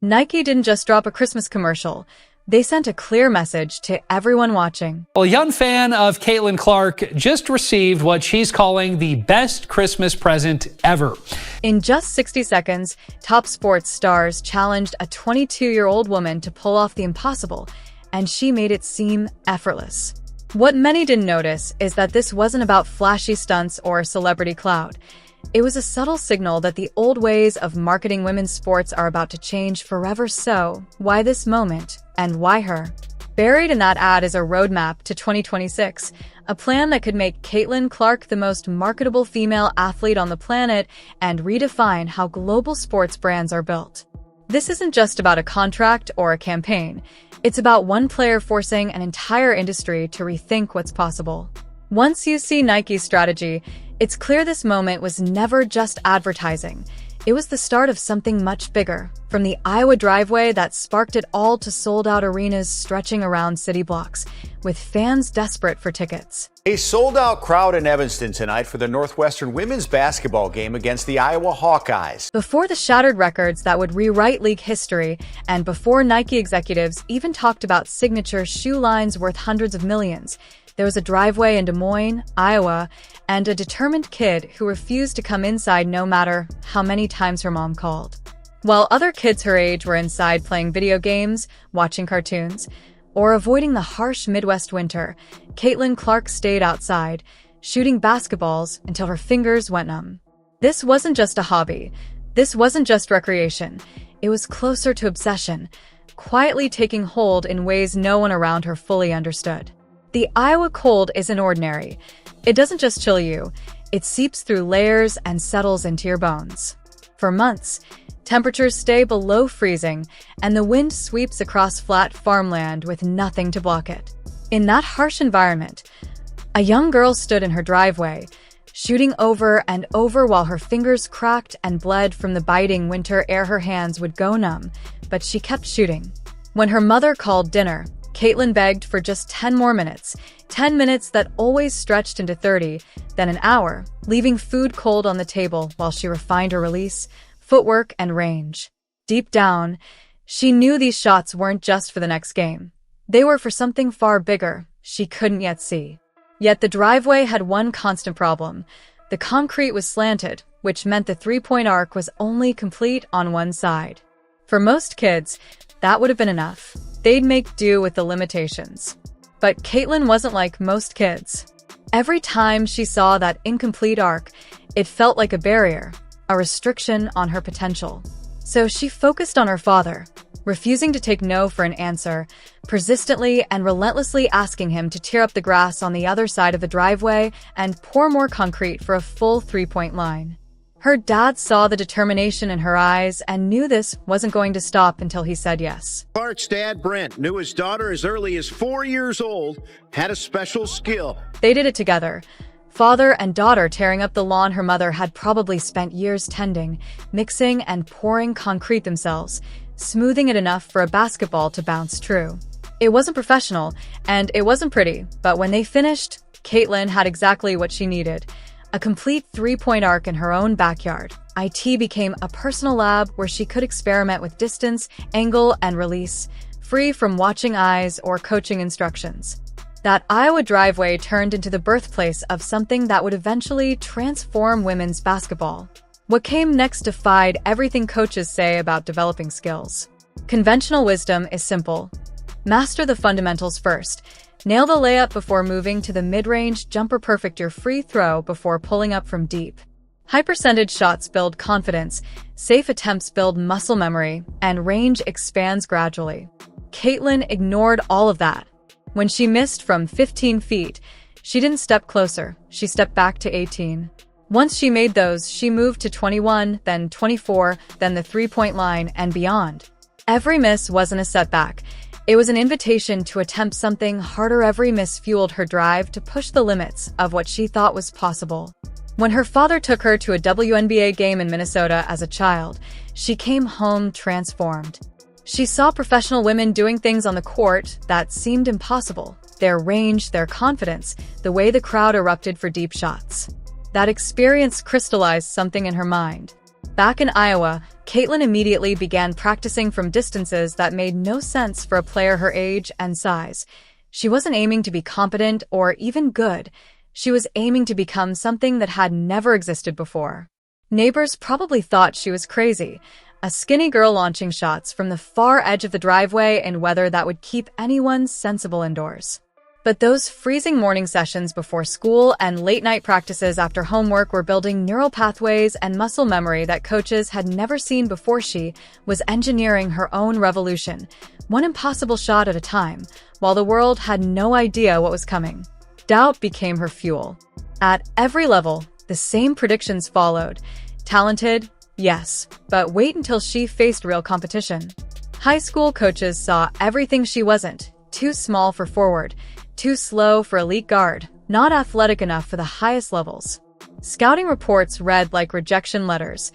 Nike didn't just drop a Christmas commercial. They sent a clear message to everyone watching. Well, a young fan of Caitlin Clark just received what she's calling the best Christmas present ever. In just 60 seconds, top sports stars challenged a 22-year-old woman to pull off the impossible, and she made it seem effortless. What many didn't notice is that this wasn't about flashy stunts or celebrity clout. It was a subtle signal that the old ways of marketing women's sports are about to change forever. So, why this moment? And why her? Buried in that ad is a roadmap to 2026, a plan that could make Caitlin Clark the most marketable female athlete on the planet and redefine how global sports brands are built. This isn't just about a contract or a campaign. It's about one player forcing an entire industry to rethink what's possible. Once you see Nike's strategy, it's clear this moment was never just advertising. It was the start of something much bigger, from the Iowa driveway that sparked it all to sold-out arenas stretching around city blocks, with fans desperate for tickets. A sold-out crowd in Evanston tonight for the Northwestern women's basketball game against the Iowa Hawkeyes. Before the shattered records that would rewrite league history, and before Nike executives even talked about signature shoe lines worth hundreds of millions, there was a driveway in Des Moines, Iowa, and a determined kid who refused to come inside no matter how many times her mom called. While other kids her age were inside playing video games, watching cartoons, or avoiding the harsh Midwest winter, Caitlin Clark stayed outside, shooting basketballs until her fingers went numb. This wasn't just a hobby. This wasn't just recreation. It was closer to obsession, quietly taking hold in ways no one around her fully understood. The Iowa cold isn't ordinary. It doesn't just chill you. It seeps through layers and settles into your bones. For months, temperatures stay below freezing, and the wind sweeps across flat farmland with nothing to block it. In that harsh environment, a young girl stood in her driveway, shooting over and over while her fingers cracked and bled from the biting winter air. Her hands would go numb, but she kept shooting. When her mother called dinner, Caitlin begged for just 10 more minutes, 10 minutes that always stretched into 30, then an hour, leaving food cold on the table while she refined her release, footwork, and range. Deep down, she knew these shots weren't just for the next game. They were for something far bigger she couldn't yet see. Yet the driveway had one constant problem. The concrete was slanted, which meant the three-point arc was only complete on one side. For most kids, that would have been enough. They'd make do with the limitations. But Caitlin wasn't like most kids. Every time she saw that incomplete arc, it felt like a barrier, a restriction on her potential. So she focused on her father, refusing to take no for an answer, persistently and relentlessly asking him to tear up the grass on the other side of the driveway and pour more concrete for a full three-point line. Her dad saw the determination in her eyes and knew this wasn't going to stop until he said yes. Clark's dad, Brent, knew his daughter as early as 4 years old had a special skill. They did it together. Father and daughter tearing up the lawn her mother had probably spent years tending, mixing and pouring concrete themselves, smoothing it enough for a basketball to bounce true. It wasn't professional, and it wasn't pretty, but when they finished, Caitlin had exactly what she needed. A complete three-point arc in her own backyard. IT became a personal lab where she could experiment with distance, angle, and release, free from watching eyes or coaching instructions. That Iowa driveway turned into the birthplace of something that would eventually transform women's basketball. What came next defied everything coaches say about developing skills. Conventional wisdom is simple. Master the fundamentals first. Nail the layup before moving to the mid-range jumper. Perfect your free throw before pulling up from deep. High-percentage shots build confidence, safe attempts build muscle memory, and range expands gradually. Caitlin ignored all of that. When she missed from 15 feet, she didn't step closer, she stepped back to 18. Once she made those, she moved to 21, then 24, then the three-point line, and beyond. Every miss wasn't a setback. It was an invitation to attempt something harder. Every miss fueled her drive to push the limits of what she thought was possible. When her father took her to a wnba game in Minnesota as a child, she came home transformed. She saw professional women doing things on the court that seemed impossible. Their range, their confidence, the way the crowd erupted for deep shots. That experience crystallized something in her mind. Back in Iowa, Caitlin immediately began practicing from distances that made no sense for a player her age and size. She wasn't aiming to be competent or even good. She was aiming to become something that had never existed before. Neighbors probably thought she was crazy, a skinny girl launching shots from the far edge of the driveway in weather that would keep anyone sensible indoors. But those freezing morning sessions before school and late-night practices after homework were building neural pathways and muscle memory that coaches had never seen before. She was engineering her own revolution, one impossible shot at a time, while the world had no idea what was coming. Doubt became her fuel. At every level, the same predictions followed. Talented? Yes, but wait until she faced real competition. High school coaches saw everything she wasn't. Too small for forward, too slow for elite guard, not athletic enough for the highest levels. Scouting reports read like rejection letters.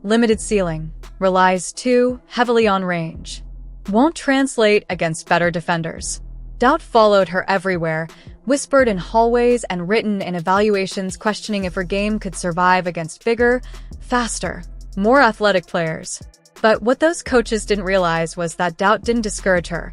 Limited ceiling, relies too heavily on range. Won't translate against better defenders. Doubt followed her everywhere, whispered in hallways and written in evaluations questioning if her game could survive against bigger, faster, more athletic players. But what those coaches didn't realize was that doubt didn't discourage her.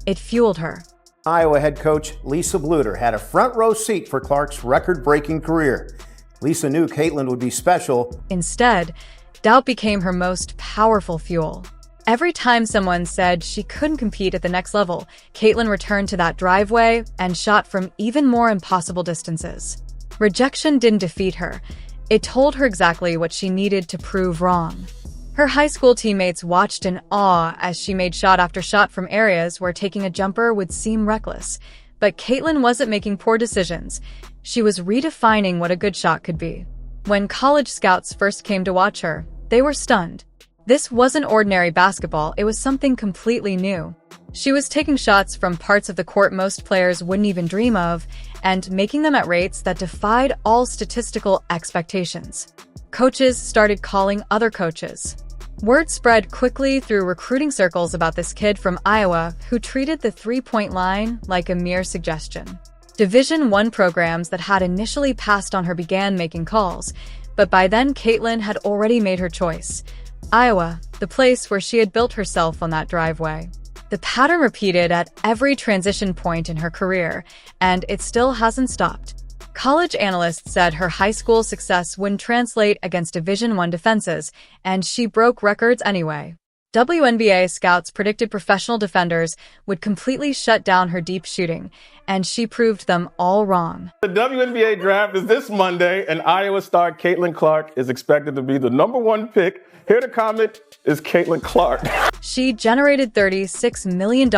It fueled her. Iowa head coach Lisa Bluter had a front row seat for Clark's record-breaking career. Lisa knew Caitlin would be special. Instead, doubt became her most powerful fuel. Every time someone said she couldn't compete at the next level, Caitlin returned to that driveway and shot from even more impossible distances. Rejection didn't defeat her. It told her exactly what she needed to prove wrong. Her high school teammates watched in awe as she made shot after shot from areas where taking a jumper would seem reckless. But Caitlin wasn't making poor decisions. She was redefining what a good shot could be. When college scouts first came to watch her, they were stunned. This wasn't ordinary basketball, it was something completely new. She was taking shots from parts of the court most players wouldn't even dream of, and making them at rates that defied all statistical expectations. Coaches started calling other coaches. Word spread quickly through recruiting circles about this kid from Iowa who treated the three-point line like a mere suggestion. Division I programs that had initially passed on her began making calls, but by then Caitlin had already made her choice. Iowa, the place where she had built herself on that driveway. The pattern repeated at every transition point in her career, and it still hasn't stopped. College analysts said her high school success wouldn't translate against Division I defenses, and she broke records anyway. WNBA scouts predicted professional defenders would completely shut down her deep shooting, and she proved them all wrong. The WNBA draft is this Monday, and Iowa star Caitlin Clark is expected to be the #1 pick. Here to comment is Caitlin Clark. She generated $36 million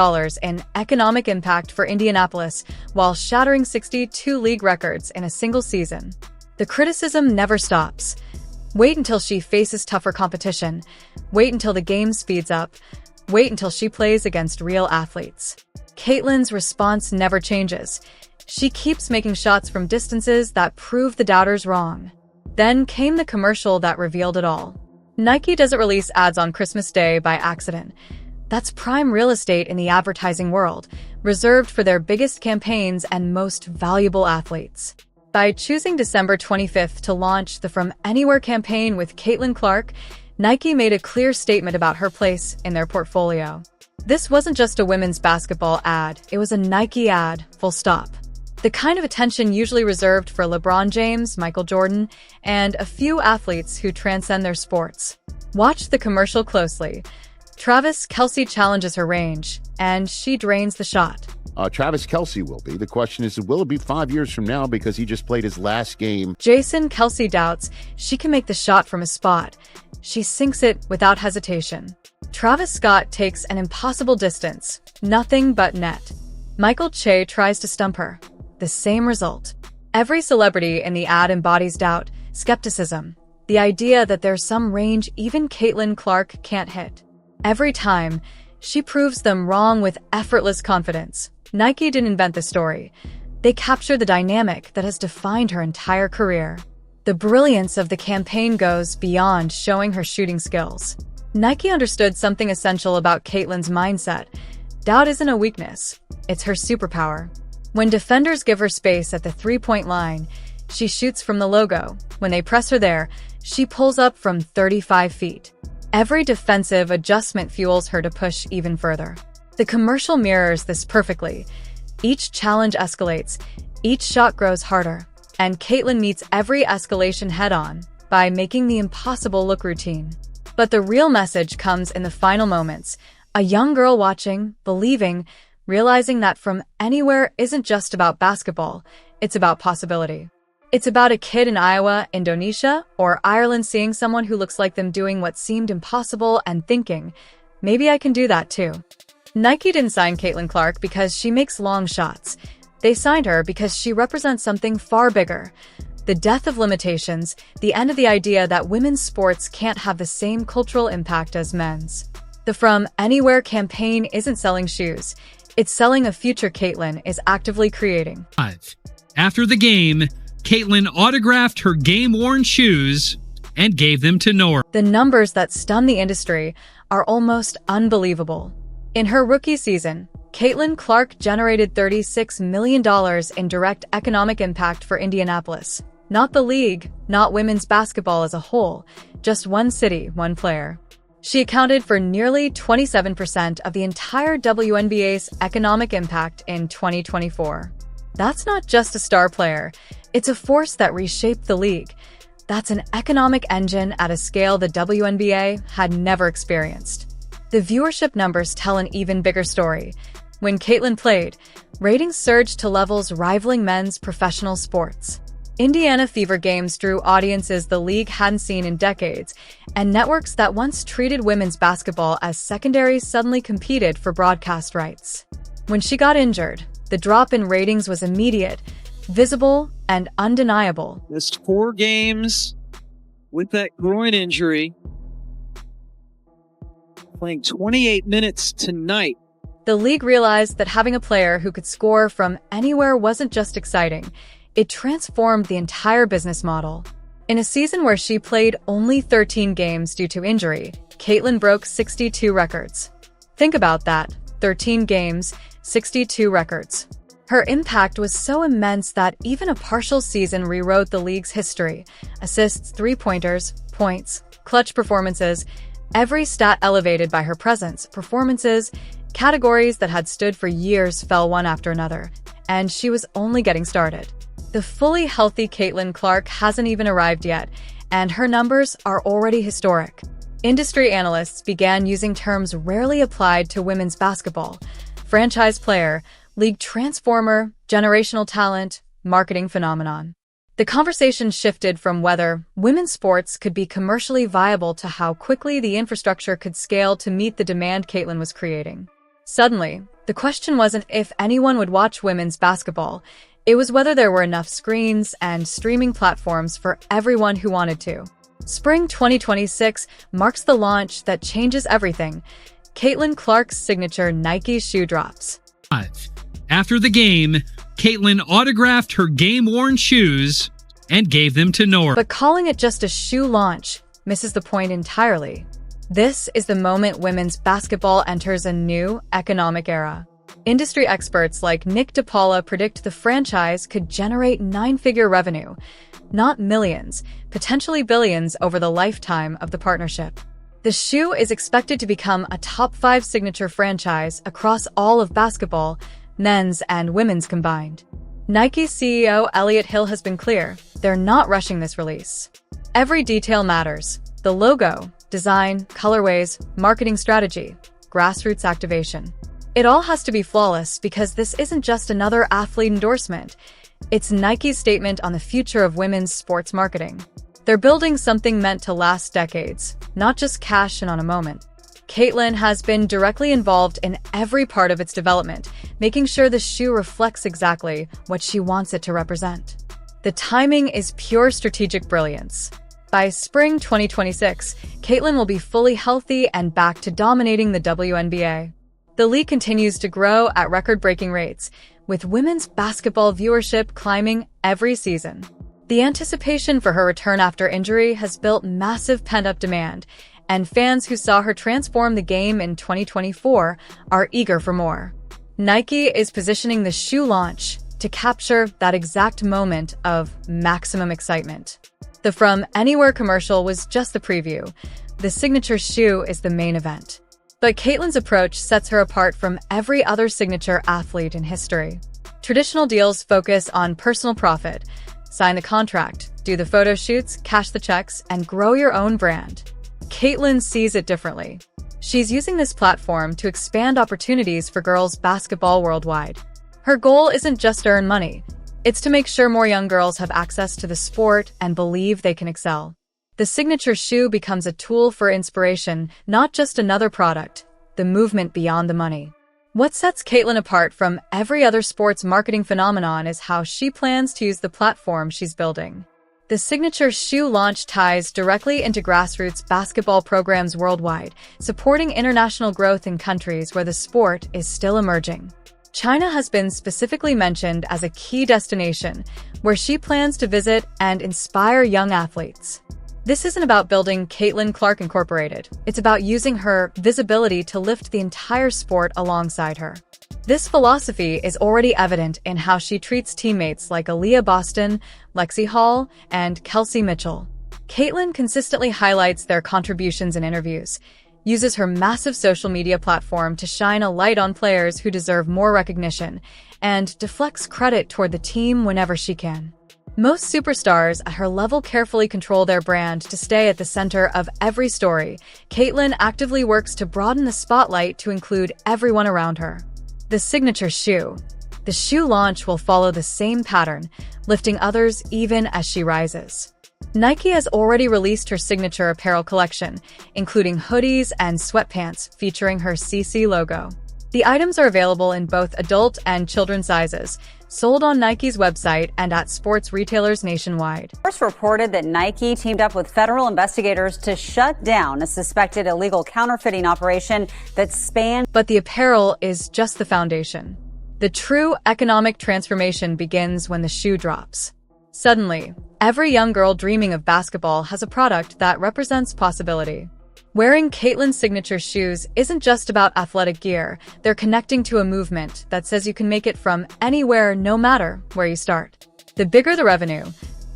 in economic impact for Indianapolis while shattering 62 league records in a single season. The criticism never stops. Wait until she faces tougher competition. Wait until the game speeds up. Wait until she plays against real athletes. Caitlin's response never changes. She keeps making shots from distances that prove the doubters wrong. Then came the commercial that revealed it all. Nike doesn't release ads on Christmas Day by accident. That's prime real estate in the advertising world, reserved for their biggest campaigns and most valuable athletes. By choosing December 25th to launch the From Anywhere campaign with Caitlin Clark, Nike made a clear statement about her place in their portfolio. This wasn't just a women's basketball ad, it was a Nike ad, full stop. The kind of attention usually reserved for LeBron James, Michael Jordan, and a few athletes who transcend their sports. Watch the commercial closely. Travis Kelce challenges her range, and she drains the shot. Travis Kelce will be. The question is, will it be 5 years from now because he just played his last game? Jason Kelce doubts she can make the shot from a spot. She sinks it without hesitation. Travis Scott takes an impossible distance, nothing but net. Michael Che tries to stump her. The same result. Every celebrity in the ad embodies doubt, skepticism, the idea that there's some range even Caitlin Clark can't hit. Every time, she proves them wrong with effortless confidence. Nike didn't invent the story. They captured the dynamic that has defined her entire career. The brilliance of the campaign goes beyond showing her shooting skills. Nike understood something essential about Caitlin's mindset. Doubt isn't a weakness, it's her superpower. When defenders give her space at the three-point line, she shoots from the logo. When they press her there, she pulls up from 35 feet. Every defensive adjustment fuels her to push even further. The commercial mirrors this perfectly. Each challenge escalates, each shot grows harder, and Caitlin meets every escalation head-on by making the impossible look routine. But the real message comes in the final moments. A young girl watching, believing, realizing that from anywhere isn't just about basketball, it's about possibility. It's about a kid in Iowa, Indonesia, or Ireland seeing someone who looks like them doing what seemed impossible and thinking, maybe I can do that too. Nike didn't sign Caitlin Clark because she makes long shots. They signed her because she represents something far bigger. The death of limitations, the end of the idea that women's sports can't have the same cultural impact as men's. The From Anywhere campaign isn't selling shoes. It's selling a future Caitlin is actively creating. After the game, Caitlin autographed her game-worn shoes and gave them to Nora. The numbers that stun the industry are almost unbelievable. In her rookie season, Caitlin Clark generated $36 million in direct economic impact for Indianapolis. Not the league, not women's basketball as a whole, just one city, one player. She accounted for nearly 27% of the entire WNBA's economic impact in 2024. That's not just a star player, it's a force that reshaped the league. That's an economic engine at a scale the WNBA had never experienced. The viewership numbers tell an even bigger story. When Caitlin played, ratings surged to levels rivaling men's professional sports. Indiana Fever games drew audiences the league hadn't seen in decades, and networks that once treated women's basketball as secondary suddenly competed for broadcast rights. When she got injured, the drop in ratings was immediate, visible, and undeniable. Missed 4 games with that groin injury. Playing 28 minutes tonight. The league realized that having a player who could score from anywhere wasn't just exciting. It transformed the entire business model. In a season where she played only 13 games due to injury, Caitlin broke 62 records. Think about that. 13 games, 62 records. Her impact was so immense that even a partial season rewrote the league's history. Assists, three-pointers, points, clutch performances, every stat elevated by her presence, performances, categories that had stood for years fell one after another, and she was only getting started. The fully healthy Caitlin Clark hasn't even arrived yet, and her numbers are already historic. Industry analysts began using terms rarely applied to women's basketball: franchise player, league transformer, generational talent, marketing phenomenon. The conversation shifted from whether women's sports could be commercially viable to how quickly the infrastructure could scale to meet the demand Caitlin was creating. Suddenly, the question wasn't if anyone would watch women's basketball. It was whether there were enough screens and streaming platforms for everyone who wanted to. Spring 2026 marks the launch that changes everything. Caitlin Clark's signature Nike shoe drops. After the game, Caitlin autographed her game-worn shoes and gave them to Nora. But calling it just a shoe launch misses the point entirely. This is the moment women's basketball enters a new economic era. Industry experts like Nick DePaula predict the franchise could generate 9-figure revenue, not millions, potentially billions over the lifetime of the partnership. The shoe is expected to become a top 5 signature franchise across all of basketball, men's and women's combined. Nike CEO Elliott Hill has been clear, they're not rushing this release. Every detail matters: the logo, design, colorways, marketing strategy, grassroots activation. It all has to be flawless because this isn't just another athlete endorsement. It's Nike's statement on the future of women's sports marketing. They're building something meant to last decades, not just cash in on a moment. Caitlin has been directly involved in every part of its development, making sure the shoe reflects exactly what she wants it to represent. The timing is pure strategic brilliance. By spring 2026, Caitlin will be fully healthy and back to dominating the WNBA. The league continues to grow at record-breaking rates, with women's basketball viewership climbing every season. The anticipation for her return after injury has built massive pent-up demand, and fans who saw her transform the game in 2024 are eager for more. Nike is positioning the shoe launch to capture that exact moment of maximum excitement. The From Anywhere commercial was just the preview. The signature shoe is the main event. But Caitlin's approach sets her apart from every other signature athlete in history. Traditional deals focus on personal profit. Sign the contract, do the photo shoots, cash the checks, and grow your own brand. Caitlin sees it differently. She's using this platform to expand opportunities for girls basketball worldwide. Her goal isn't just to earn money. It's to make sure more young girls have access to the sport and believe they can excel. The signature shoe becomes a tool for inspiration, not just another product, the movement beyond the money. What sets Caitlin apart from every other sports marketing phenomenon is how she plans to use the platform she's building. The signature shoe launch ties directly into grassroots basketball programs worldwide, supporting international growth in countries where the sport is still emerging. China has been specifically mentioned as a key destination where she plans to visit and inspire young athletes. This isn't about building Caitlin Clark Incorporated. It's about using her visibility to lift the entire sport alongside her. This philosophy is already evident in how she treats teammates like Aaliyah Boston, Lexi Hall, and Kelsey Mitchell. Caitlin consistently highlights their contributions in interviews, uses her massive social media platform to shine a light on players who deserve more recognition, and deflects credit toward the team whenever she can. Most superstars at her level carefully control their brand to stay at the center of every story. Caitlin actively works to broaden the spotlight to include everyone around her. The signature shoe. The shoe launch will follow the same pattern, lifting others even as she rises. Nike has already released her signature apparel collection, including hoodies and sweatpants featuring her CC logo. The items are available in both adult and children's sizes, sold on Nike's website and at sports retailers nationwide. First reported that Nike teamed up with federal investigators to shut down a suspected illegal counterfeiting operation that spanned. But the apparel is just the foundation. The true economic transformation begins when the shoe drops. Suddenly, every young girl dreaming of basketball has a product that represents possibility. Wearing Caitlin's signature shoes isn't just about athletic gear. They're connecting to a movement that says you can make it from anywhere, no matter where you start. The bigger the revenue,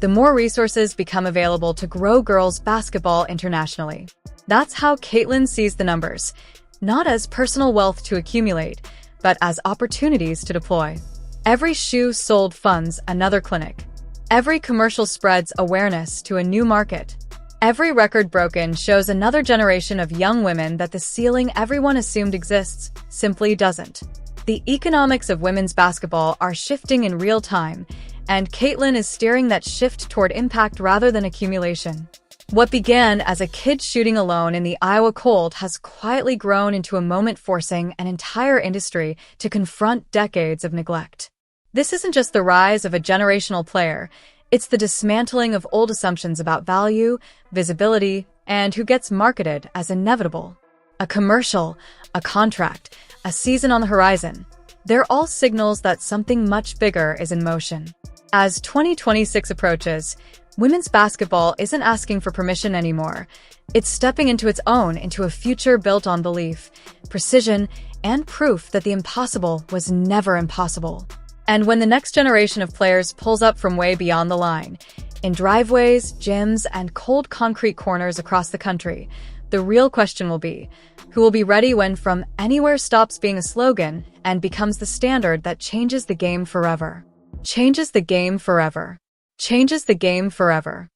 the more resources become available to grow girls' basketball internationally. That's how Caitlin sees the numbers, not as personal wealth to accumulate, but as opportunities to deploy. Every shoe sold funds another clinic. Every commercial spreads awareness to a new market. Every record broken shows another generation of young women that the ceiling everyone assumed exists simply doesn't. The economics of women's basketball are shifting in real time, and Caitlin is steering that shift toward impact rather than accumulation. What began as a kid shooting alone in the Iowa cold has quietly grown into a moment forcing an entire industry to confront decades of neglect. This isn't just the rise of a generational player. It's the dismantling of old assumptions about value, visibility, and who gets marketed as inevitable. A commercial, a contract, a season on the horizon. They're all signals that something much bigger is in motion. As 2026 approaches, women's basketball isn't asking for permission anymore. It's stepping into its own, into a future built on belief, precision, and proof that the impossible was never impossible. And when the next generation of players pulls up from way beyond the line, in driveways, gyms, and cold concrete corners across the country, the real question will be, who will be ready when from anywhere stops being a slogan and becomes the standard that changes the game forever? Changes the game forever. Changes the game forever.